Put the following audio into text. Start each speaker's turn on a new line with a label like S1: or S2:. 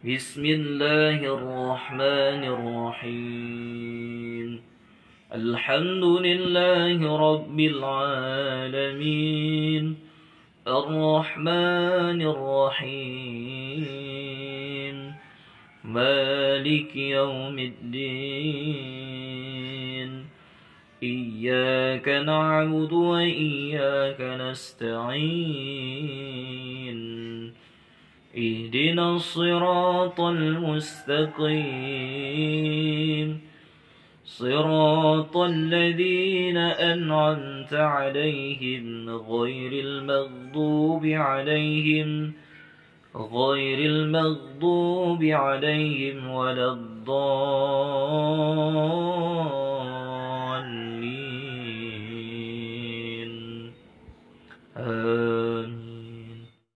S1: بسم الله الرحمن الرحيم. الحمد لله رب العالمين، الرحمن الرحيم، مالك يوم الدين. إياك نعبد وإياك نستعين. اهدنا الصراط المستقيم، صراط الذين أنعمت عليهم غير المغضوب عليهم ولا الضالين.